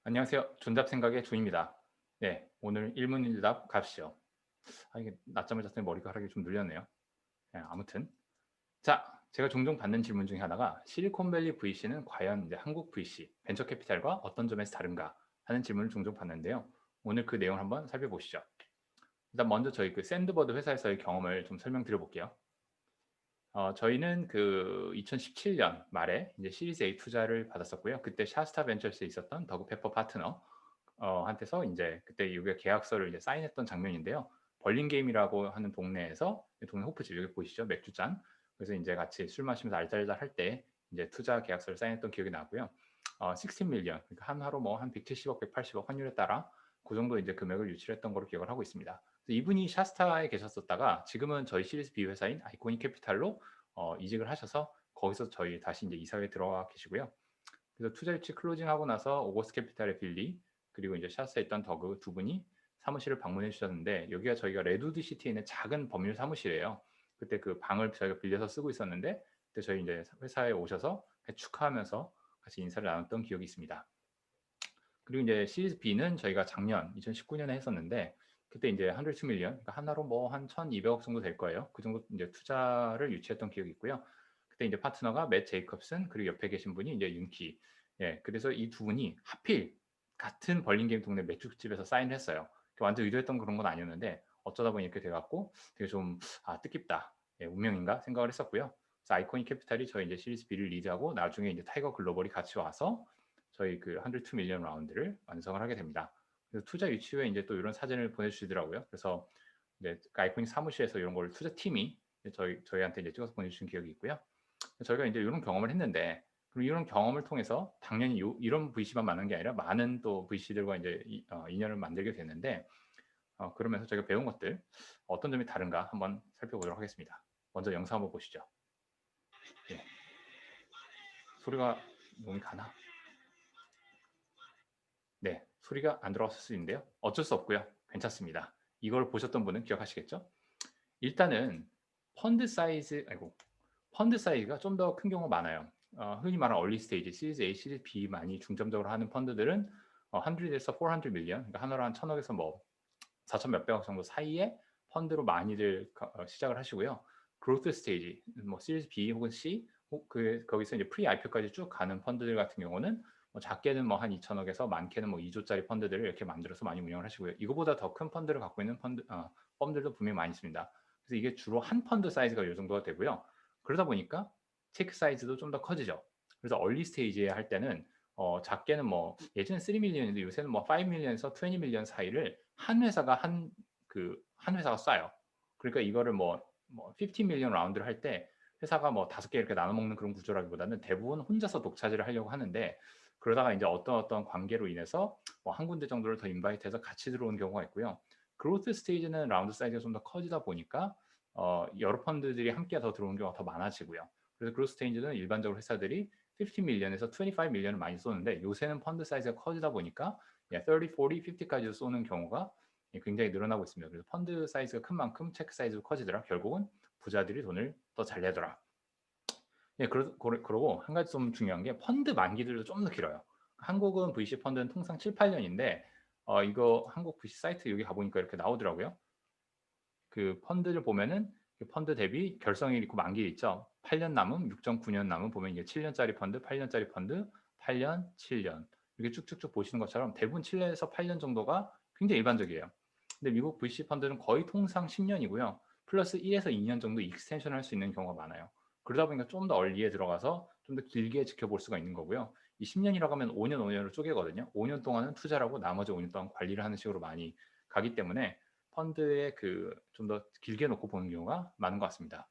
안녕하세요. 존잡생각의 존입니다. 네, 오늘 일문일답 가시죠. 이게 낮잠을 잤더니 머리카락이 좀 눌렸네요. 네, 아무튼 자, 제가 종종 받는 질문 중에 하나가 실리콘밸리 VC는 과연 이제 한국 VC, 벤처 캐피탈과 어떤 점에서 다른가 하는 질문을 종종 받는데요. 오늘 그 내용을 한번 살펴보시죠. 일단 먼저 저희 그 샌드버드 회사에서의 경험을 좀 설명드려 볼게요. 저희는 그 2017년 말에 이제 시리즈 A 투자를 받았었고요. 그때 샤스타 벤처스에 있었던 더그 페퍼 파트너 한테서 인제 그때 이후에 계약서를 이제 사인했던 장면인데요. 벌링게임이라고 하는 동네에서 동네 호프집 여기 보이시죠? 맥주잔. 그래서 인제 같이 술 마시면서 알잘알잘 할 때 인제 투자 계약서를 사인했던 기억이 나고요. 16 밀리언 그러니까 한 하루 뭐 한 170억, 180억 환율에 따라 고 정도 인제 금액을 유치를 했던 걸로 기억을 하고 있습니다. 그래서 이분이 샤스타에 계셨었다가 지금은 저희 시리즈 B 회사인 아이코닉 캐피탈로 이직을 하셔서 거기서 저희 다시 인제 이사회에 들어가 계시고요. 그래서 투자 유치 클로징하고 나서 오거스트 캐피탈의 빌리 그리고 이제 샤스에 있던 더그 두 분이 사무실을 방문해 주셨는데 여기가 저희가 레드우드 시티에 있는 작은 법률 사무실이에요. 그때 그 방을 저희가 빌려서 쓰고 있었는데 그때 저희 인제 회사에 오셔서 축하하면서 같이 인사를 나눴던 기억이 있습니다. 그리고 인제 시리즈 B는 저희가 작년 2019년에 했었는데 그때 인제 102 밀리언 그러니까 하나로 뭐 한 1,200억 정도 될 거예요. 그 정도 인제 투자를 유치했던 기억이 있고요. 그때 인제 파트너가 맷 제이콥슨 그리고 옆에 계신 분이 인제 윤키. 예. 그래서 이 두 분이 하필 같은 벌링게임 동네 맥주집에서 사인을 했어요. 완전 의도했던 그런 건 아니었는데 어쩌다 보니 이렇게 돼 갖고 되게 좀 '아 뜻깊다. 예 운명인가?' 생각을 했었고요. 그래서 아이코닉 캐피탈이 저희 인제 시리즈 B를 리드하고 나중에 인제 타이거 글로벌이 같이 와서 저희 그 102 밀리언 라운드를 완성을 하게 됩니다. 그래서 투자 유치 후에 인제 또 이런 사진을 보내주시더라고요. 그래서 이제 그 아이코닉 사무실에서 이런 걸 투자팀이 이제 저희한테 이제 찍어서 보내주신 기억이 있고요. 저희가 인제 요런 경험을 했는데 그럼 이런 경험을 통해서 당연히 이런 VC만 만난 게 아니라 많은 또 VC들과 인제 인연을 만들게 됐는데 그러면서 저희가 배운 것들 어떤 점이 다른가 한번 살펴보도록 하겠습니다. 먼저 영상 한번 보시죠. 예. 소리가 너무 가나? 네. 소리가 안 들어갔을 수 있는데요. 어쩔 수 없고요. 괜찮습니다. 이걸 보셨던 분은 기억하시겠죠? 일단은 펀드 사이즈 아이고 펀드 사이즈가 좀 더 큰 경우가 많아요. 흔히 말하는 얼리 스테이지, 시리즈 A, 시리즈 B 많이 중점적으로 하는 펀드들은 100에서 400 밀리언 그러니까 하나로 한 1,000억에서 뭐 4천 몇백억 정도 사이에 펀드로 많이들 시작을 하시고요. 그로스 스테이지 뭐 시리즈 B 혹은 C 거기서 이제 프리 IPO까지 쭉 가는 펀드들 같은 경우는 뭐 작게는 뭐 한 2천억에서 많게는 뭐 2 조짜리 펀드들을 이렇게 만들어서 많이 운영을 하시고요. 이거보다 더 큰 펀드를 갖고 있는 펌들도 분명히 많이 있습니다. 그래서 이게 주로 한 펀드 사이즈가 요 정도가 되고요. 그러다 보니까 체크 사이즈도 좀 더 커지죠. 그래서 얼리 스테이지에 할 때는 작게는 뭐 예전엔 3 밀리언인데 요새는 뭐 5 밀리언에서 20 밀리언 사이를 한 회사가 쏴요. 그러니까 이거를 뭐 50 밀리언 라운드를 할 때 회사가 뭐 5개 이렇게 나눠 먹는 그런 구조라기보다는 대부분 혼자서 독차지를 하려고 하는데 그러다가 인제 어떤 관계로 인해서 뭐 한 군데 정도를 더 인바이트해서 같이 들어오는 경우가 있고요. 그로스 스테이지는 라운드 사이즈가 좀 더 커지다 보니까 여러 펀드들이 함께 더 들어오는 경우가 더 많아지고요. 그래서 그로스 스테이지는 일반적으로 회사들이 50 밀리언에서 25 밀리언을 많이 쏘는데 요새는 펀드 사이즈가 커지다 보니까 30, 40, 50 까지도 쏘는 경우가 굉장히 늘어나고 있습니다. 그래서 펀드 사이즈가 큰 만큼 체크 사이즈도 커지더라. 결국은 부자들이 돈을 더 잘 내더라. 예 그러고 한 가지 좀 중요한 게 펀드 만기들도 좀 더 길어요. 한국은 VC 펀드는 통상 7-8 년인데 이거 한국 VC 사이트 여기 가 보니까 이렇게 나오더라고요. 그 펀드를 보면은 그 펀드 대비 결성일 있고 만기일 있죠. 8년 남음, 6.9년 남음 보면 이게 7 년짜리 펀드, 8 년짜리 펀드, 8 년, 7 년 이렇게 쭉쭉쭉 보시는 것처럼 대부분 7 년에서 8년 정도가 굉장히 일반적이에요. 근데 미국 VC 펀드는 거의 통상 10 년이고요. 플러스 1 에서 2년 정도 익스텐션 할 수 있는 경우가 많아요. 그러다 보니까 좀 더 얼리에 들어가서 좀 더 길게 지켜볼 수가 있는 거고요. 이 10 년이라고 하면 5 년, 5 년으로 쪼개거든요. 5년 동안은 투자를 하고 나머지 5년 동안 관리를 하는 식으로 많이 가기 때문에 펀드에 그 좀 더 길게 놓고 보는 경우가 많은 것 같습니다.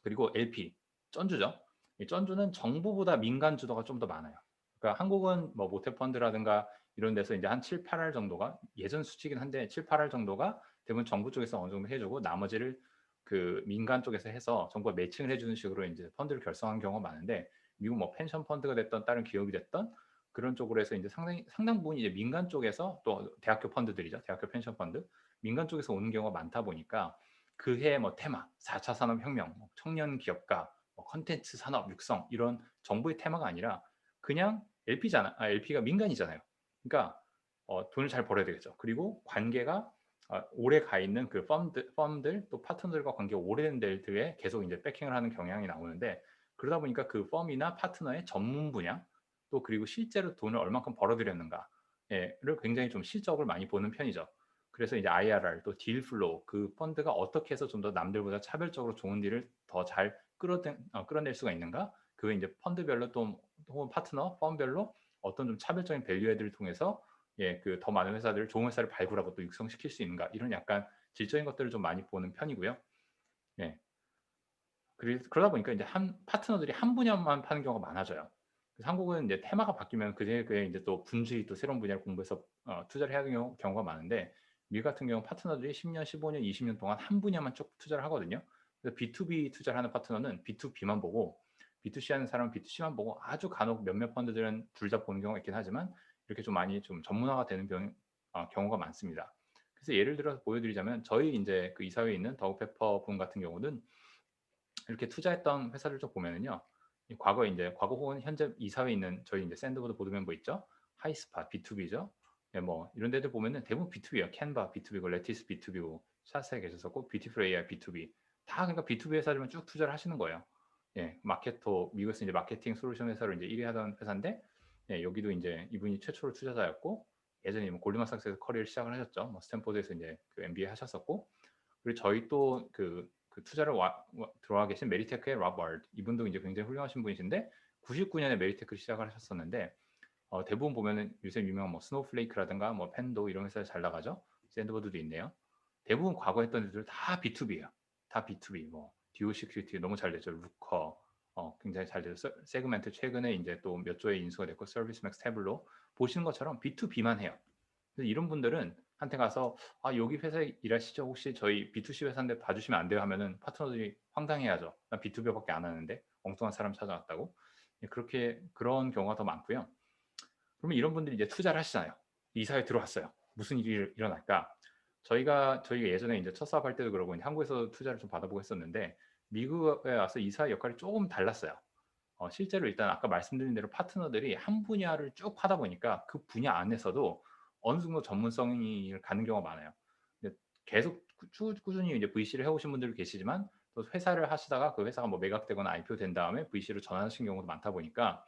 그리고 LP, 쩐주죠. 이 쩐주는 정부보다 민간 주도가 좀 더 많아요. 그러니까 한국은 뭐 모태펀드라든가 이런 데서 인제 한 7-8 할 정도가 예전 수치이긴 한데 7-8 할 정도가 대부분 정부 쪽에서 어느 정도 해 주고 나머지를 그 민간 쪽에서 해서 정부가 매칭을 해 주는 식으로 인제 펀드를 결성한 경우가 많은데 미국 뭐 펜션 펀드가 됐든 다른 기업이 됐든 그런 쪽으로 해서 인제 상당 부분이 이제 민간 쪽에서 또 대학교 펀드들이죠. 대학교 펜션 펀드. 민간 쪽에서 오는 경우가 많다 보니까 그해 뭐 테마, 4차 산업혁명, 뭐 청년 기업가, 뭐 콘텐츠 산업 육성 이런 정부의 테마가 아니라 그냥 LP가 민간이잖아요. 그러니까 돈을 잘 벌어야 되겠죠. 그리고 관계가 오래 가 있는 그 펌들 또 파트너들과 관계가 오래된 데들에 계속 이제 백킹을 하는 경향이 나오는데 그러다 보니까 그 펌이나 파트너의 전문 분야 또 그리고 실제로 돈을 얼만큼 벌어들였는가 를 굉장히 좀 실적을 많이 보는 편이죠. 그래서 이제 IRR 또 딜 플로우 그 펀드가 어떻게 해서 좀 더 남들보다 차별적으로 좋은 딜을 더 잘 끌어낼 수가 있는가? 그게 이제 펀드별로 또 혹은 파트너, 펌별로 어떤 좀 차별적인 밸류 애드를 통해서 그 더 많은 회사들을 좋은 회사를 발굴하고 또 육성시킬 수 있는가? 이런 약간 질적인 것들을 좀 많이 보는 편이고요. 예. 그러다 보니까 이제 한 파트너들이 한 분야만 파는 경우가 많아져요. 그래서 한국은 이제 테마가 바뀌면 그에 이제 또 분주히 또 새로운 분야를 공부해서 투자를 해야 되는 경우가 많은데 미국 같은 경우 파트너들이 10 년, 15 년, 20년 동안 한 분야만 쭉 투자를 하거든요. 그래서 B2B 투자를 하는 파트너는 B2B만 보고 B2C 하는 사람은 B2C만 보고 아주 간혹 몇몇 펀드들은 둘 다 보는 경우가 있긴 하지만 이렇게 좀 많이 좀 전문화가 되는 경우가 많습니다. 그래서 예를 들어서 보여드리자면 저희 인제 그 이사회에 있는 더우페퍼 분 같은 경우는 이렇게 투자했던 회사를 좀 보면은요. 이 과거에 인제 과거 혹은 현재 이사회에 있는 저희 인제 샌드보드 보드 멤버 있죠. 하이스팟 B2B죠. 예 뭐 이런 데들 보면은 대부분 B2B예요. 캔바 B2B고 레티스 B2B고 샷스에 계셨었고 뷰티풀 AI B2B 다 그러니까 B2B 회사들만 쭉 투자를 하시는 거예요. 예. 마케터 미국에서 이제 마케팅 솔루션 회사로 인제 1위 하던 회사인데 여기도 인제 이분이 최초로 투자자였고 예전에 뭐 골드만삭스에서 커리어를 시작을 하셨죠. 뭐 스탠포드에서 인제 그 MBA 하셨었고 그리고 저희 또 그 투자를 들어와 계신 메리테크의 랍 월드 이분도 이제 굉장히 훌륭하신 분이신데 99 년에 메리테크를 시작을 하셨었는데 대부분 보면은 요새 유명한 뭐 스노우플레이크라든가 뭐 펜도 이런 회사에 잘 나가죠. 샌드보드도 있네요. 대부분 과거 했던 애들 다 B2B예요. 다 B2B 뭐 듀오 시큐리티 너무 잘 됐죠. 루커 굉장히 잘 돼서 세그멘트 최근에 인제 또 몇 조의 인수가 됐고 서비스 맥스 태블로 보시는 것처럼 B2B만 해요. 그래서 이런 분들은 한테 가서 "아 여기 회사에 일하시죠? 혹시 저희 B2C 회사인데 봐주시면 안 돼요?" 하면은 파트너들이 황당해하죠. "나 B2B 밖에 안 하는데 엉뚱한 사람 찾아왔다고." 예 그렇게 그런 경우가 더 많고요. 그러면 이런 분들이 이제 투자를 하시잖아요. 이사회에 들어왔어요. 무슨 일이 일어날까? 저희가 예전에 인제 첫 사업할 때도 그러고 이제 한국에서 투자를 좀 받아보고 했었는데 미국에 와서 이사회 역할이 쪼금 달랐어요. 실제로 일단 아까 말씀드린 대로 파트너들이 한 분야를 쭉 하다 보니까 그 분야 안에서도 어느 정도 전문성이 가는 경우가 많아요. 근데 계속 꾸준히 이제 VC를 해 오신 분들도 계시지만 또 회사를 하시다가 그 회사가 뭐 매각되거나 IPO 된 다음에 VC로 전환하신 경우도 많다 보니까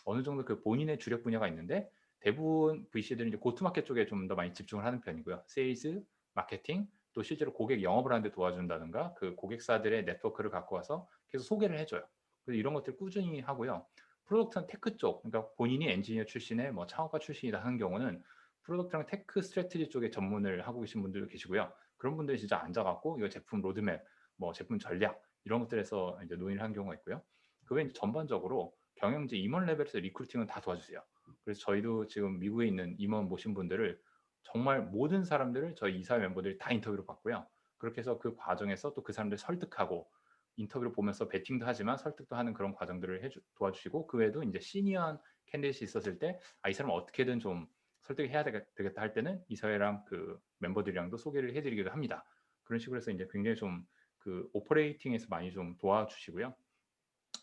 어느 정도 그 본인의 주력 분야가 있는데 대부분 VC들은 이제 고투마켓 쪽에 좀 더 많이 집중을 하는 편이고요. 세일즈, 마케팅 또 실제로 고객 영업을 하는 데 도와준다든가 그 고객사들의 네트워크를 갖고 와서 계속 소개를 해 줘요. 그래서 이런 것들 꾸준히 하고요. 프로덕트는 테크 쪽 그러니까 본인이 엔지니어 출신의 뭐 창업가 출신이다 하는 경우는 프로덕트랑 테크 스트래티지 쪽에 전문을 하고 계신 분들도 계시고요. 그런 분들이 진짜 앉아 갖고 이거 제품 로드맵, 뭐 제품 전략 이런 것들에서 이제 논의를 하는 경우가 있고요. 그 외에 전반적으로 경영진 임원 레벨에서 리크루팅은 다 도와주세요. 그래서 저희도 지금 미국에 있는 임원 모신 분들을 정말 모든 사람들을 저희 이사회 멤버들이 다 인터뷰를 받고요. 그렇게 해서 그 과정에서 또 그 사람들 설득하고 인터뷰를 보면서 베팅도 하지만 설득도 하는 그런 과정들을 도와주시고 그 외에도 인제 시니어한 캔디데이트이 있었을 때 '아 이 사람을 어떻게든 좀 설득을 해야 되겠다.' 할 때는 이사회랑 그 멤버들이랑도 소개를 해 드리기도 합니다. 그런 식으로 해서 인제 굉장히 좀 그 오퍼레이팅에서 많이 좀 도와주시고요.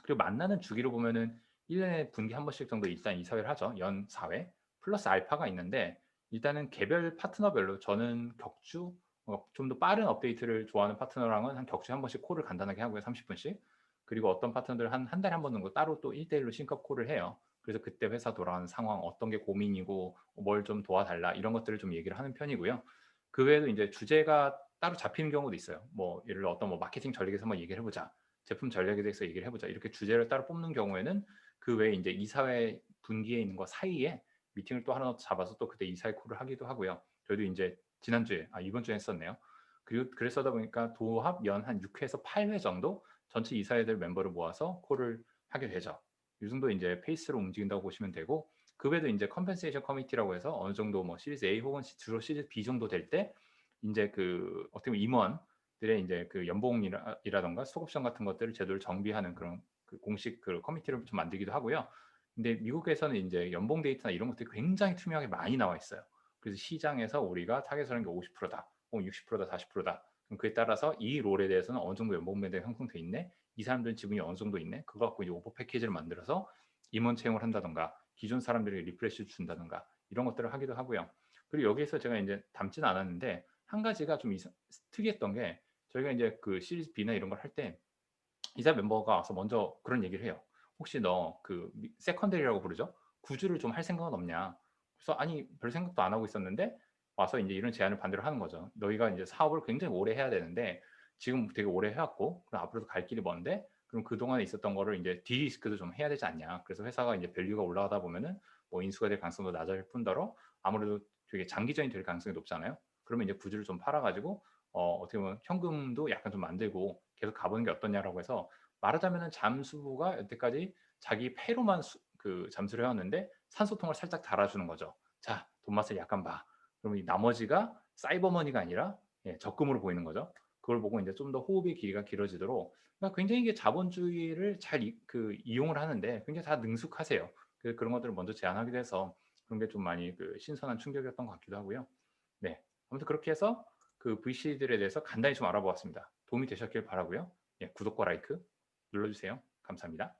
그리고 만나는 주기로 보면은 1 년에 분기 한 번씩 정도 일단 이사회를 하죠, 연 4회. 플러스 알파가 있는데 일단은 개별 파트너별로 저는 격주 좀 더 빠른 업데이트를 좋아하는 파트너랑은 한 격주에 한 번씩 콜을 간단하게 하고요, 30 분씩. 그리고 어떤 파트너들은 한 달에 한 번 정도 따로 또 1대 1로 싱크업 콜을 해요. 그래서 그때 회사 돌아가는 상황, 어떤 게 고민이고 뭘 좀 도와달라 이런 것들을 좀 얘기를 하는 편이고요. 그 외에도 인제 주제가 따로 잡히는 경우도 있어요. 뭐 예를 들어 어떤 뭐 마케팅 전략에서 한번 얘기를 해 보자. 제품 전략에 대해서 얘기를 해 보자. 이렇게 주제를 따로 뽑는 경우에는 그 외에 인제 이사회 분기에 있는 거 사이에 미팅을 또 하나 더 잡아서 또 그때 이사회 콜을 하기도 하고요. 저희도 인제 지난주에 이번 주에 했었네요. 그리고 그랬어다 보니까 도합 연 한 6 회에서 8회 정도 전체 이사회들 멤버를 모아서 콜을 하게 되죠. 요 정도 인제 페이스로 움직인다고 보시면 되고 그 외에도 인제 컴펜세이션 커미티라고 해서 어느 정도 뭐 시리즈 A 혹은 주로 시리즈 B 정도 될 때 인제 그 어떻게 보면 임원들의 인제 그 연봉이라든가 스톡 옵션 같은 것들을 제도를 정비하는 그런 그 공식 그 커미티를 좀 만들기도 하고요. 근데 미국에서는 인제 연봉 데이터나 이런 것들이 굉장히 투명하게 많이 나와 있어요. 그래서 시장에서 우리가 타겟을 한 게 50%다. 혹은 60%다 40%다. 그럼 그에 따라서 이 롤에 대해서는 어느 정도 연봉 밴드가 형성돼 있네. 이 사람들은 지분이 어느 정도 있네. 그거 갖고 이제 오퍼 패키지를 만들어서 임원 채용을 한다든가 기존 사람들이 리프레시 준다든가 이런 것들을 하기도 하고요. 그리고 여기에서 제가 이제 담지는 않았는데 한 가지가 좀 특이했던 게 저희가 이제 그 시리즈 B나 이런 걸 할 때 이사 멤버가 와서 먼저 그런 얘기를 해요. "혹시 너 그 세컨더리라고 부르죠. 구주를 좀 할 생각은 없냐?" 그래서 "아니 별 생각도 안 하고 있었는데." 와서 인제 이런 제안을 반대로 하는 거죠. "너희가 인제 사업을 굉장히 오래 해야 되는데 지금 되게 오래 해 왔고 그럼 앞으로도 갈 길이 먼데 그럼 그동안에 있었던 거를 인제 디리스크도 좀 해야 되지 않냐. 그래서 회사가 인제 밸류가 올라가다 보면은 뭐 인수가 될 가능성도 낮아질 뿐더러 아무래도 되게 장기전이 될 가능성이 높잖아요. 그러면 이제 구주를 좀 팔아 가지고 어떻게 보면 현금도 약간 좀 만들고 계속 가보는 게 어떠냐."라고 해서 말하자면은 잠수부가 여태까지 자기 폐로만 잠수를 해 왔는데 산소통을 살짝 달아주는 거죠. "자 돈 맛을 약간 봐." 그러면 이 나머지가 사이버 머니가 아니라 적금으로 보이는 거죠. 그걸 보고 인제 좀 더 호흡의 길이가 길어지도록 그러니까 굉장히 이게 자본주의를 잘 이용을 하는데 굉장히 다 능숙하세요. 그런 것들을 먼저 제안하기도 해서 그런 게 좀 많이 신선한 충격이었던 것 같기도 하고요. 네. 아무튼 그렇게 해서 그 VC들에 대해서 간단히 좀 알아보았습니다. 도움이 되셨길 바라고요. 예 구독과 라이크 눌러주세요. 감사합니다.